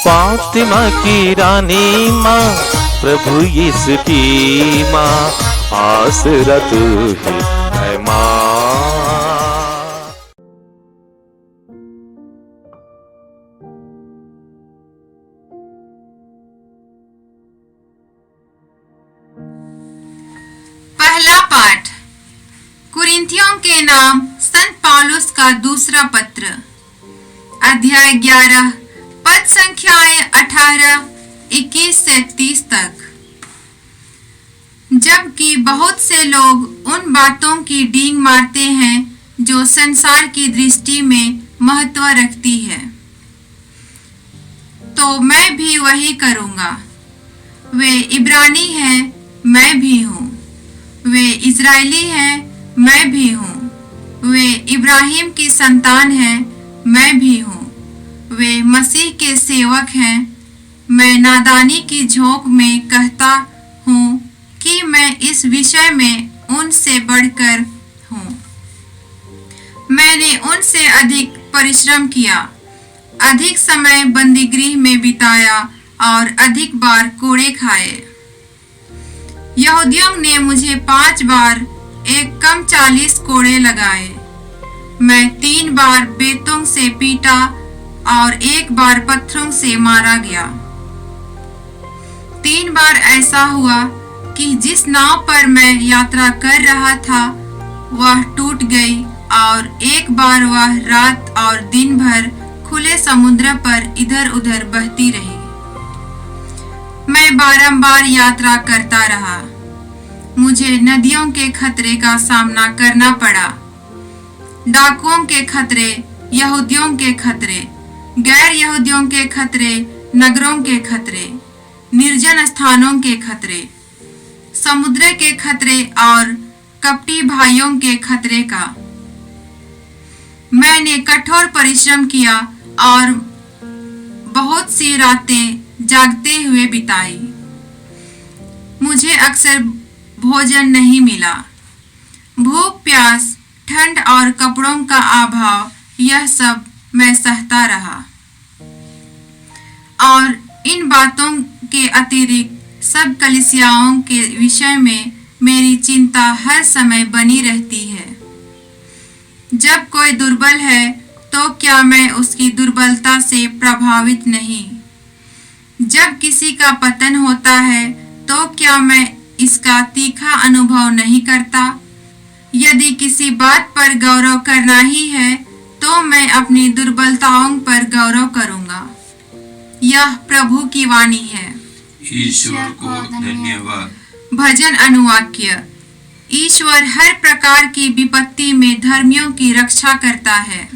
फातिमा की रानी माँ, प्रभु यीशु की माँ, आसरा तू ही है माँ। पहला पाठ कुरिन्थियों के नाम संत पौलुस का दूसरा पत्र, अध्याय 11, पद संख्याएं 18, 21 से 30 तक। जबकि बहुत से लोग उन बातों की डींग मारते हैं जो संसार की दृष्टि में महत्व रखती है, तो मैं भी वही करूँगा। वे इब्रानी हैं, मैं भी हूँ। वे इज़राइली हैं, मैं भी हूँ। वे इब्राहिम की संतान हैं, मैं भी हूँ। वे मसीह के सेवक हैं। मैं नादानी की झोंक में कहता हूँ कि मैं इस विषय में उनसे बढ़कर हूँ। मैंने उनसे अधिक परिश्रम किया, अधिक समय बंदीगृह में बिताया और अधिक बार कोड़े खाए। यहूदियों ने मुझे 5 बार एक कम 40 कोड़े लगाए। मैं 3 बार बेतों से पीटा और 1 बार पत्थरों से मारा गया। 3 बार ऐसा हुआ कि जिस नाव पर मैं यात्रा कर रहा था वह टूट गई और 1 बार वह रात और दिन भर खुले समुद्र पर इधर उधर बहती रही। मैं बारंबार यात्रा करता रहा। मुझे नदियों के खतरे का सामना करना पड़ा, डाकुओं के खतरे, यहूदियों के खतरे, गैर यहूदियों के खतरे, नगरों के खतरे, निर्जन स्थानों के खतरे, समुद्र के खतरे और कपटी भाइयों के खतरे का। मैंने कठोर परिश्रम किया और बहुत सी रातें जागते हुए बिताई। मुझे अक्सर भोजन नहीं मिला। भूख, प्यास, ठंड और कपड़ों का अभाव, यह सब मैं सहता रहा। और इन बातों के अतिरिक्त सब कलीसियाओं के विषय में मेरी चिंता हर समय बनी रहती है। जब कोई दुर्बल है तो क्या मैं उसकी दुर्बलता से प्रभावित नहीं? जब किसी का पतन होता है तो क्या मैं इसका तीखा अनुभव नहीं करता? यदि किसी बात पर गौरव करना ही है तो मैं अपनी दुर्बलताओं पर गौरव करूंगा। यह प्रभु की वाणी है। ईश्वर को धन्यवाद। भजन अनुवाक्य। ईश्वर हर प्रकार की विपत्ति में धर्मियों की रक्षा करता है।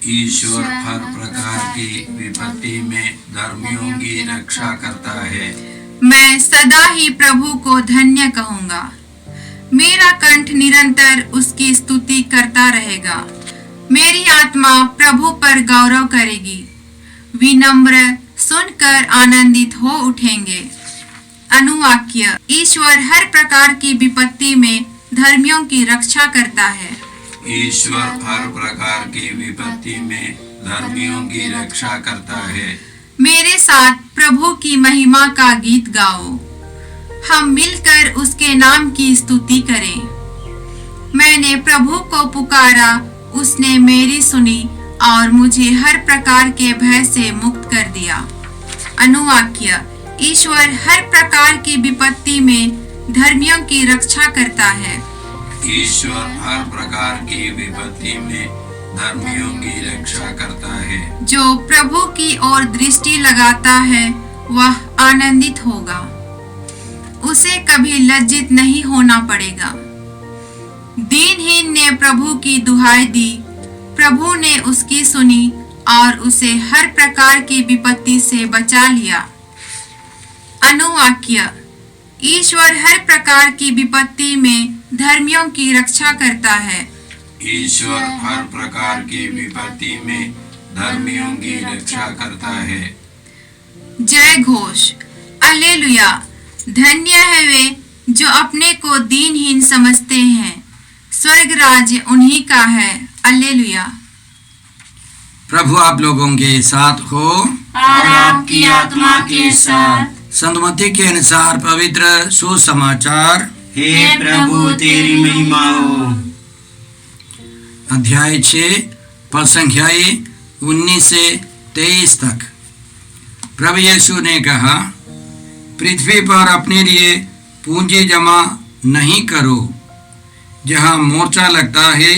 ईश्वर हर प्रकार की विपत्ति में धर्मियों की रक्षा करता है। मैं सदा ही प्रभु को धन्य कहूँगा। मेरा कंठ निरंतर उसकी स्तुति करता रहेगा। मेरी आत्मा प्रभु पर गौरव करेगी। विनम्र सुनकर आनंदित हो उठेंगे। अनुवाक्य। ईश्वर हर प्रकार की विपत्ति में धर्मियों की रक्षा करता है। ईश्वर हर प्रकार की विपत्ति में धर्मियों की रक्षा करता है। मेरे साथ प्रभु की महिमा का गीत गाओ। हम मिलकर उसके नाम की स्तुति करें। मैंने प्रभु को पुकारा, उसने मेरी सुनी और मुझे हर प्रकार के भय से मुक्त कर दिया। अनुवाक्य। ईश्वर हर प्रकार की विपत्ति में धर्मियों की रक्षा करता है। ईश्वर हर प्रकार की विपत्ति में धर्मियों की रक्षा करता है। जो प्रभु की ओर दृष्टि लगाता है वह आनंदित होगा। उसे कभी लज्जित नहीं होना पड़ेगा। दीनहीन ने प्रभु की दुहाई दी, प्रभु ने उसकी सुनी और उसे हर प्रकार की विपत्ति से बचा लिया। अनुवाक्य। ईश्वर हर प्रकार की विपत्ति में धर्मियों की रक्षा करता है। ईश्वर हर प्रकार की विपत्ति में धर्मियों की रक्षा करता है। जय घोष। alleluia। धन्य है वे जो अपने को दीनहीन समझते हैं, स्वर्ग राज्य उन्हीं का है। alleluia। प्रभु आप लोगों के साथ हो और आपके आपकी आत्मा के साथ। संतमती के अनुसार पवित्र सुसमाचार। हे प्रभु तेरी महिमा हो। अध्याय 6 पद संख्याएं 19 से 23 तक। प्रभु यीशु ने कहा, पृथ्वी पर अपने लिए पूंजी जमा नहीं करो, जहाँ मोर्चा लगता है,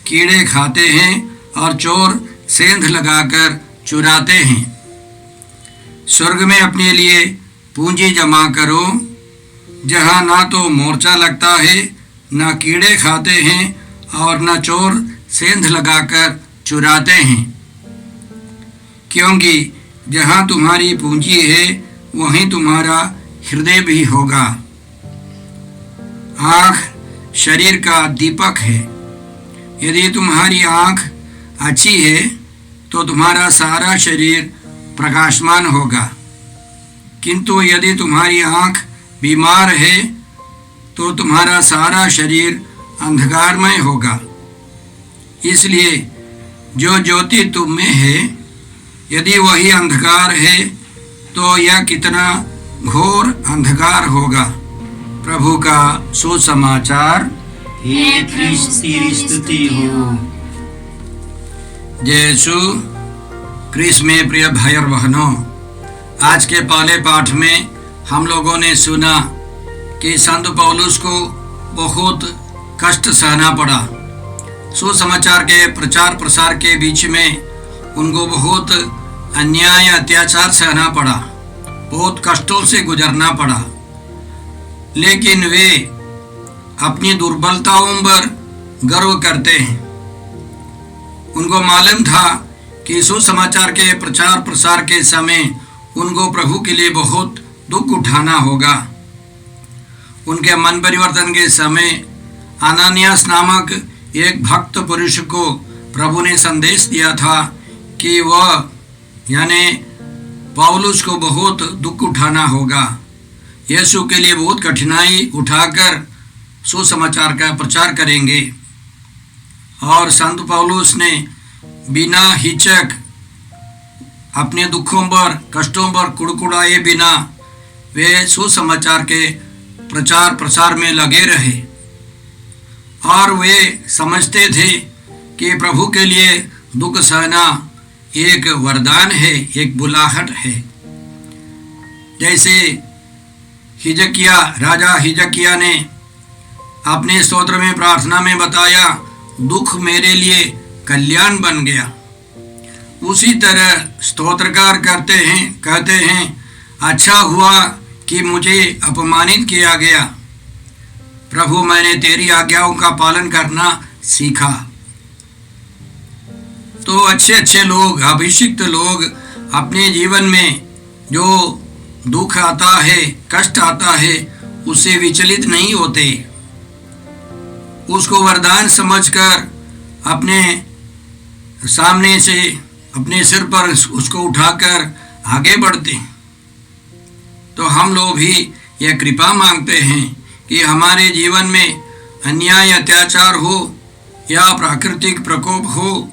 कीड़े खाते हैं और चोर सेंध लगाकर चुराते हैं। स्वर्ग में अपने लिए पूंजी जमा करो, जहाँ ना तो मोर्चा लगता है, ना कीड़े खाते हैं और न चोर सेंध लगाकर चुराते हैं। क्योंकि जहाँ तुम्हारी पूंजी है, वहीं तुम्हारा हृदय भी होगा। आँख शरीर का दीपक है। यदि तुम्हारी आँख अच्छी है तो तुम्हारा सारा शरीर प्रकाशमान होगा, किंतु यदि तुम्हारी आँख बीमार है तो तुम्हारा सारा शरीर अंधकारमय होगा। इसलिए जो ज्योति तुम में है, यदि वही अंधकार है तो यह कितना घोर अंधकार होगा। प्रभु का सुसमाचार। हे ख्रिस्त तेरी स्तुति हो। जय यीशु क्रिस्त में प्रिय भाई और बहनों, आज के पहले पाठ में हम लोगों ने सुना कि संत पौलुस को बहुत कष्ट सहना पड़ा। सुसमाचार के प्रचार प्रसार के बीच में उनको बहुत अन्याय अत्याचार सहना पड़ा, बहुत कष्टों से गुजरना पड़ा। लेकिन वे अपनी दुर्बलताओं पर गर्व करते हैं। उनको मालूम था कि सुसमाचार के प्रचार प्रसार के समय उनको प्रभु के लिए बहुत दुख उठाना होगा। उनके मन परिवर्तन के समय अनानियास नामक एक भक्त पुरुष को प्रभु ने संदेश दिया था कि वह यानी पौलुस को बहुत दुख उठाना होगा, यीशु के लिए बहुत कठिनाई उठाकर सुसमाचार का प्रचार करेंगे। और संत पौलुस ने बिना हिचक अपने दुखों पर कष्टों पर कुड़कुड़ाए बिना वे सुसमाचार के प्रचार प्रसार में लगे रहे। और वे समझते थे कि प्रभु के लिए दुख सहना एक वरदान है, एक बुलाहट है। जैसे हिजकिया राजा हिजकिया ने अपने स्तोत्र में प्रार्थना में बताया, दुख मेरे लिए कल्याण बन गया। उसी तरह स्तोत्रकार कहते हैं अच्छा हुआ कि मुझे अपमानित किया गया, प्रभु मैंने तेरी आज्ञाओं का पालन करना सीखा। तो अच्छे लोग, अभिषिक्त लोग अपने जीवन में जो दुख आता है, कष्ट आता है, उससे विचलित नहीं होते। उसको वरदान समझकर अपने सामने से अपने सिर पर उसको उठाकर आगे बढ़ते। तो हम लोग भी यह कृपा मांगते हैं कि हमारे जीवन में अन्याय अत्याचार हो या प्राकृतिक प्रकोप हो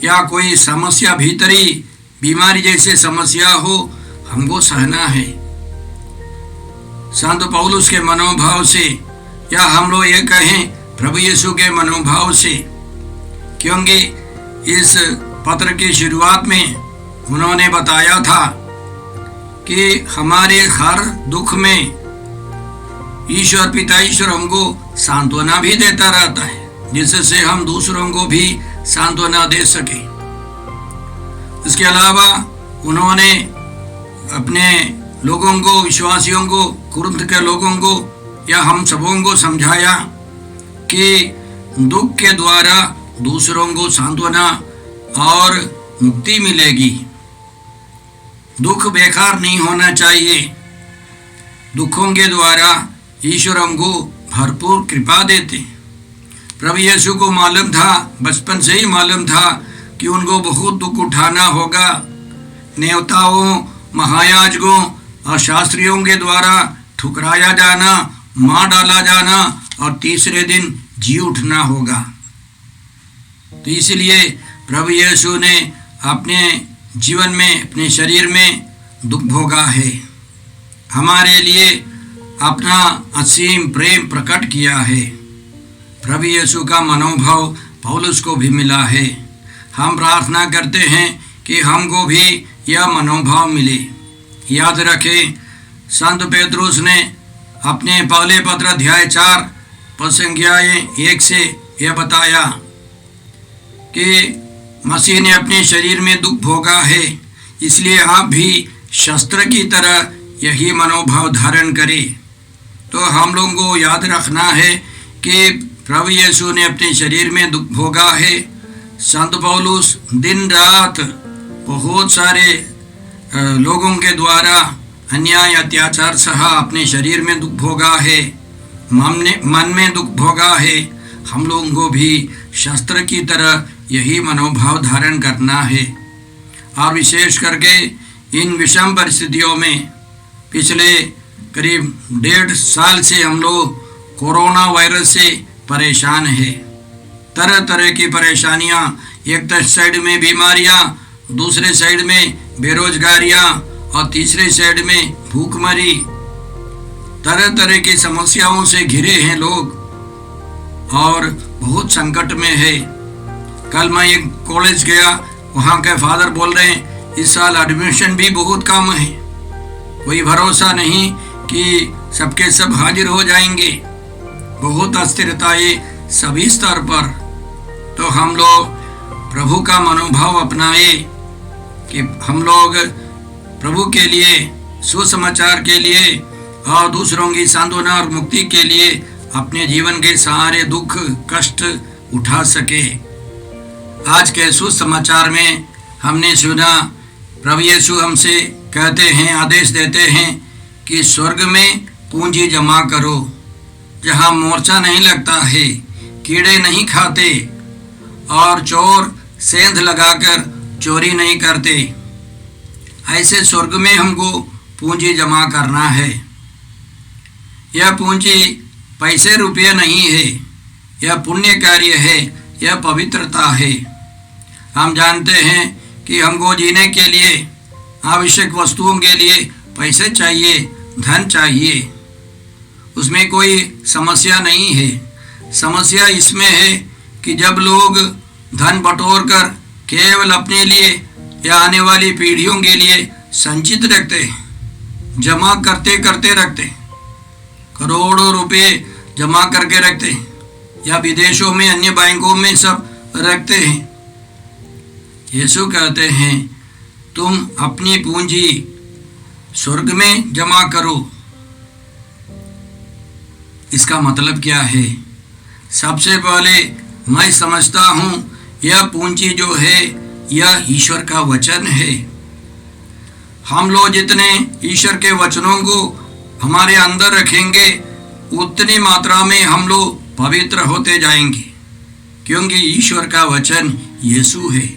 या कोई समस्या भीतरी बीमारी जैसे समस्या हो, हमको सहना है संत पौलुस के मनोभाव से, या हम लोग ये कहें प्रभु यीशु के मनोभाव से। क्योंकि इस पत्र की शुरुआत में उन्होंने बताया था कि हमारे हर दुख में ईश्वर पिता ईश्वर हमको सांत्वना भी देता रहता है, जिससे हम दूसरों को भी सांत्वना दे सके। इसके अलावा उन्होंने अपने लोगों को, विश्वासियों को, कुरिन्थ के लोगों को या हम सबों को समझाया कि दुख के द्वारा दूसरों को सांत्वना और मुक्ति मिलेगी। दुख बेकार नहीं होना चाहिए। दुखों के द्वारा ईश्वर हमको भरपूर कृपा देते। प्रभु यीशु को मालूम था, बचपन से ही मालूम था कि उनको बहुत दुख उठाना होगा। नेवताओं, महायाजकों और शास्त्रियों के द्वारा ठुकराया जाना, मार डाला जाना और तीसरे दिन जी उठना होगा। तो इसलिए प्रभु यीशु ने अपने जीवन में, अपने शरीर में दुख भोगा है, हमारे लिए अपना असीम प्रेम प्रकट किया है। प्रभु यीशु का मनोभाव पौलुस को भी मिला है। हम प्रार्थना करते हैं कि हमको भी यह मनोभाव मिले। याद रखें, संत पेतरुस ने अपने पहले पत्र अध्याय 4 पद संख्या 1 से यह बताया कि मसीह ने अपने शरीर में दुख भोगा है, इसलिए आप भी शस्त्र की तरह यही मनोभाव धारण करें। तो हम लोगों को याद रखना है कि प्रभु यीशु ने अपने शरीर में दुख भोगा है। संत पौलुस दिन रात बहुत सारे लोगों के द्वारा अन्याय अत्याचार सहा अपने शरीर में दुख भोगा है, मन में दुख भोगा है। हम लोगों को भी शस्त्र की तरह यही मनोभाव धारण करना है। और विशेष करके इन विषम परिस्थितियों में पिछले करीब 1.5 साल से हम लोग कोरोना वायरस से परेशान है। तरह तरह की परेशानियां, एक साइड में बीमारियां, दूसरे साइड में बेरोजगारियां और तीसरे साइड में भूखमरी, तरह तरह की समस्याओं से घिरे हैं लोग और बहुत संकट में है। कल मैं एक कॉलेज गया, वहाँ के फादर बोल रहे हैं इस साल एडमिशन भी बहुत कम है, कोई भरोसा नहीं कि सबके सब हाजिर हो जाएंगे। बहुत अस्थिरता है सभी स्तर पर। तो हम लोग प्रभु का मनोभाव अपनाए कि हम लोग प्रभु के लिए, सुसमाचार के लिए और दूसरों की सांत्वना और मुक्ति के लिए अपने जीवन के सारे दुख कष्ट उठा सके। आज के सुसमाचार में हमने सुना प्रभु यीशु हमसे कहते हैं, आदेश देते हैं कि स्वर्ग में पूंजी जमा करो, जहाँ मोर्चा नहीं लगता है, कीड़े नहीं खाते और चोर सेंध लगाकर चोरी नहीं करते। ऐसे स्वर्ग में हमको पूंजी जमा करना है। यह पूंजी पैसे रुपये नहीं है, यह पुण्य कार्य है, यह पवित्रता है। हम जानते हैं कि हमको जीने के लिए, आवश्यक वस्तुओं के लिए पैसे चाहिए, धन चाहिए, उसमें कोई समस्या नहीं है। समस्या इसमें है कि जब लोग धन बटोर कर केवल अपने लिए या आने वाली पीढ़ियों के लिए संचित रखते हैं, जमा करते करते रखते हैं, करोड़ों रुपए जमा करके रखते हैं या विदेशों में अन्य बैंकों में सब रखते हैं। यीशु कहते हैं तुम अपनी पूंजी स्वर्ग में जमा करो। इसका मतलब क्या है? सबसे पहले मैं समझता हूँ यह पूंजी जो है यह ईश्वर का वचन है। हम लोग जितने ईश्वर के वचनों को हमारे अंदर रखेंगे उतनी मात्रा में हम लोग पवित्र होते जाएंगे, क्योंकि ईश्वर का वचन यीशु है।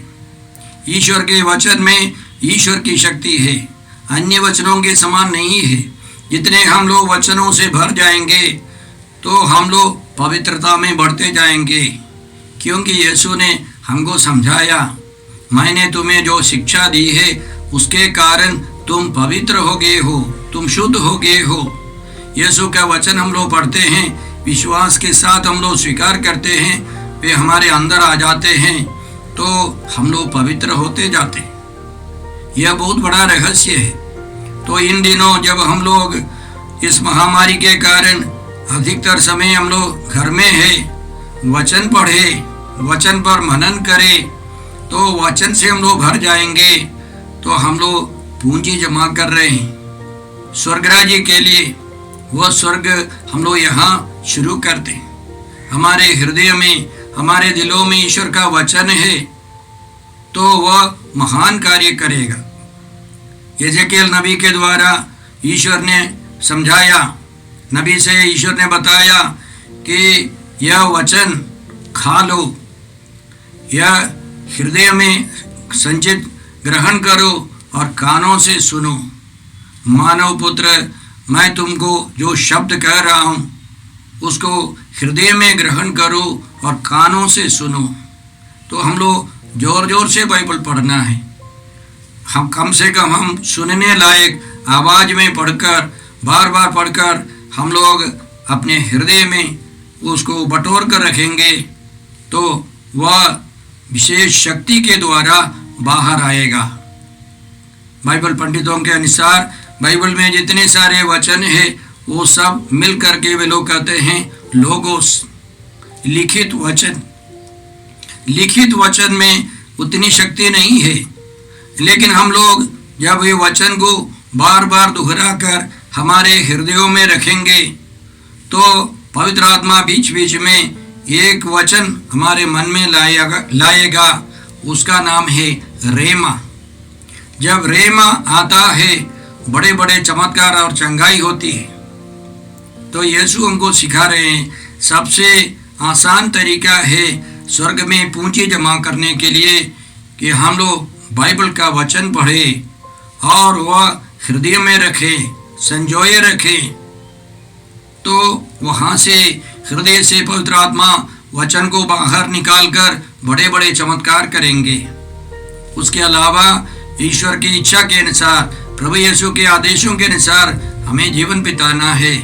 ईश्वर के वचन में ईश्वर की शक्ति है, अन्य वचनों के समान नहीं है। जितने हम लोग वचनों से भर जाएंगे तो हम लोग पवित्रता में बढ़ते जाएंगे, क्योंकि यीशु ने हमको समझाया, मैंने तुम्हें जो शिक्षा दी है उसके कारण तुम पवित्र हो गए हो, तुम शुद्ध हो गए हो। यीशु का वचन हम लोग पढ़ते हैं, विश्वास के साथ हम लोग स्वीकार करते हैं, वे हमारे अंदर आ जाते हैं तो हम लोग पवित्र होते जाते हैं। यह बहुत बड़ा रहस्य है। तो इन दिनों जब हम लोग इस महामारी के कारण अधिकतर समय हम लोग घर में है, वचन पढ़े, वचन पर मनन करें, तो वचन से हम लोग भर जाएंगे। तो हम लोग पूंजी जमा कर रहे हैं स्वर्ग राज्य के लिए। वह स्वर्ग हम लोग यहाँ शुरू करते हैं। हमारे हृदय में, हमारे दिलों में ईश्वर का वचन है तो वह महान कार्य करेगा। यजेकियल नबी के द्वारा ईश्वर ने समझाया, नबी से ईश्वर ने बताया कि यह वचन खा लो, यह हृदय में संचित ग्रहण करो और कानों से सुनो। मानव पुत्र, मैं तुमको जो शब्द कह रहा हूँ उसको हृदय में ग्रहण करो और कानों से सुनो। तो हम लोग जोर जोर से बाइबल पढ़ना है। हम कम से कम हम सुनने लायक आवाज़ में पढ़कर, बार बार पढ़कर हम लोग अपने हृदय में उसको बटोर कर रखेंगे तो वह विशेष शक्ति के द्वारा बाहर आएगा। बाइबल पंडितों के अनुसार बाइबल में जितने सारे वचन है वो सब मिल करके वे लोग कहते हैं लोगोस, लिखित वचन। लिखित वचन में उतनी शक्ति नहीं है, लेकिन हम लोग जब ये वचन को बार बार दोहरा कर हमारे हृदयों में रखेंगे तो पवित्र आत्मा बीच बीच में एक वचन हमारे मन में लाएगा। उसका नाम है रेमा। जब रेमा आता है बड़े बड़े चमत्कार और चंगाई होती है। तो यीशु हमको सिखा रहे हैं सबसे आसान तरीका है स्वर्ग में पूंजी जमा करने के लिए कि हम लोग बाइबल का वचन पढ़ें और वह हृदय में रखें, संजोए रखें। तो वहाँ से हृदय से पवित्र आत्मा वचन को बाहर निकालकर बड़े बड़े चमत्कार करेंगे। उसके अलावा ईश्वर की इच्छा के अनुसार, प्रभु यीशु के आदेशों के अनुसार हमें जीवन बिताना है।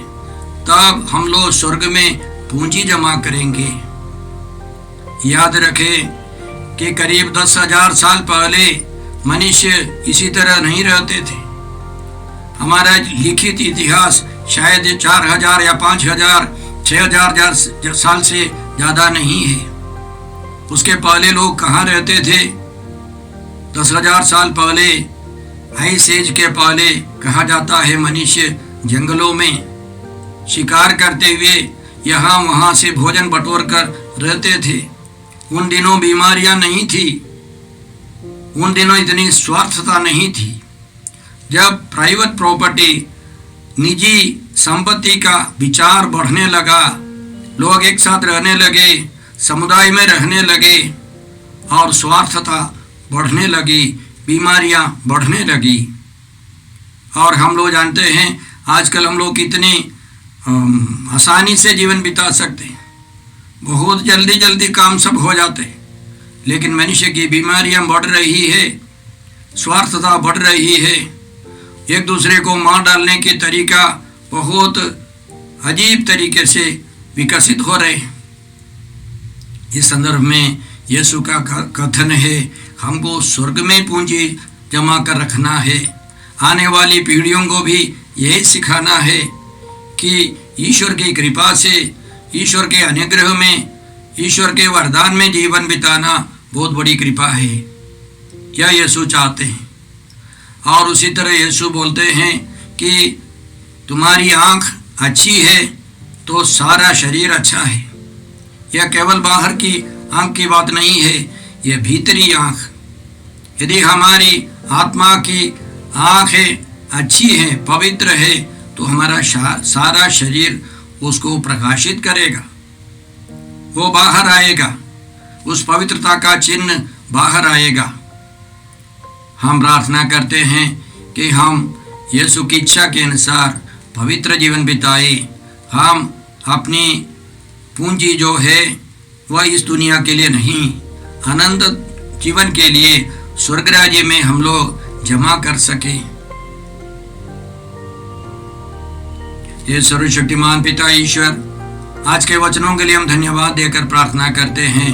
तब हम लोग स्वर्ग में पूंजी जमा करेंगे। याद रखें कि करीब 10,000 साल पहले मनुष्य इसी तरह नहीं रहते थे। हमारा लिखित इतिहास शायद 4,000 या 5,000 6,000 साल से ज़्यादा नहीं है। उसके पहले लोग कहाँ रहते थे? 10,000 साल पहले, आइस एज के पहले कहा जाता है मनुष्य जंगलों में शिकार करते हुए यहाँ वहाँ से भोजन बटोर कर रहते थे। उन दिनों बीमारियाँ नहीं थी, उन दिनों इतनी स्वार्थता नहीं थी। जब प्राइवेट प्रॉपर्टी, निजी संपत्ति का विचार बढ़ने लगा, लोग एक साथ रहने लगे, समुदाय में रहने लगे और स्वार्थता बढ़ने लगी, बीमारियां बढ़ने लगी। और हम लोग जानते हैं आजकल हम लोग कितनी आसानी से जीवन बिता सकते हैं, बहुत जल्दी जल्दी काम सब हो जाते हैं, लेकिन मनुष्य की बीमारियां बढ़ रही है, स्वार्थता बढ़ रही है, एक दूसरे को मार डालने की तरीका बहुत अजीब तरीके से विकसित हो रहे हैं। इस संदर्भ में यीशु का कथन है हमको स्वर्ग में पूंजी जमा कर रखना है। आने वाली पीढ़ियों को भी यही सिखाना है कि ईश्वर की कृपा से, ईश्वर के अनुग्रह में, ईश्वर के वरदान में जीवन बिताना बहुत बड़ी कृपा है। यह यीशु चाहते हैं। और उसी तरह यीशु बोलते हैं कि तुम्हारी आँख अच्छी है तो सारा शरीर अच्छा है। यह केवल बाहर की आँख की बात नहीं है, यह भीतरी आँख। यदि हमारी आत्मा की आँखें अच्छी हैं, पवित्र है, तो हमारा सारा शरीर उसको प्रकाशित करेगा, वो बाहर आएगा, उस पवित्रता का चिन्ह बाहर आएगा। हम प्रार्थना करते हैं कि हम यीशु की इच्छा के अनुसार पवित्र जीवन बिताए। हम अपनी पूंजी जो है वह इस दुनिया के लिए नहीं, अनंत जीवन के लिए स्वर्ग राज्य में हम लोग जमा कर सके। ये सर्वशक्तिमान पिता ईश्वर, आज के वचनों के लिए हम धन्यवाद देकर प्रार्थना करते हैं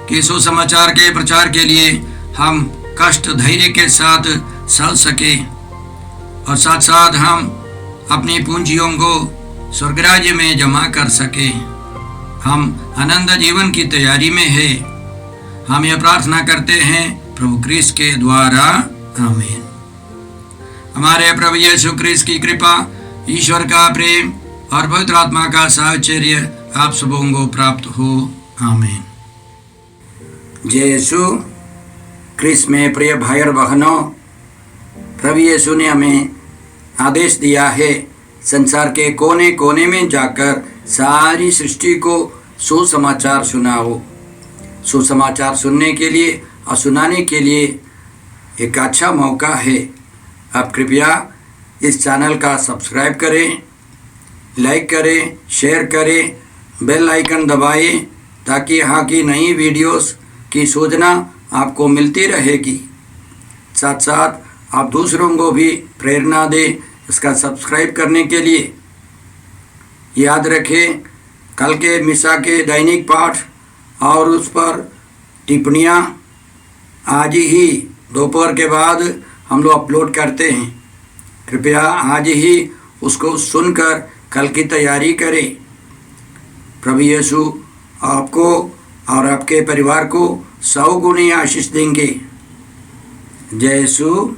कि सुसमाचार के प्रचार के लिए हम कष्ट धैर्य के साथ सह सके और साथ साथ हम अपनी पूंजियों को स्वर्ग राज्य में जमा कर सके। हम आनंद जीवन की तैयारी में है। हम यह प्रार्थना करते हैं प्रभु क्रिस्त के द्वारा, आमीन। हमारे प्रभु यीशु क्रिस्त की कृपा, ईश्वर का प्रेम और पवित्र आत्मा का साहचर्य आप सबों को प्राप्त हो, आमीन। जय यीशु क्रिस्त में प्रिय भाई और बहनों, प्रभु यीशु ने हमें आदेश दिया है संसार के कोने कोने में जाकर सारी सृष्टि को सुसमाचार सुनाओ। सुसमाचार सुनने के लिए और सुनाने के लिए एक अच्छा मौका है। आप कृपया इस चैनल का सब्सक्राइब करें, लाइक करें, शेयर करें, बेल आइकन दबाएं ताकि यहाँ की नई वीडियोस की सूचना आपको मिलती रहेगी। साथ साथ आप दूसरों को भी प्रेरणा दें इसका सब्सक्राइब करने के लिए। याद रखें, कल के मिसा के दैनिक पाठ और उस पर टिप्पणियाँ आज ही दोपहर के बाद हम लोग अपलोड करते हैं। कृपया आज ही उसको सुनकर कल की तैयारी करें। प्रभु यीशु आपको और आपके परिवार को 100 गुनी आशीष देंगे। जय यीशु।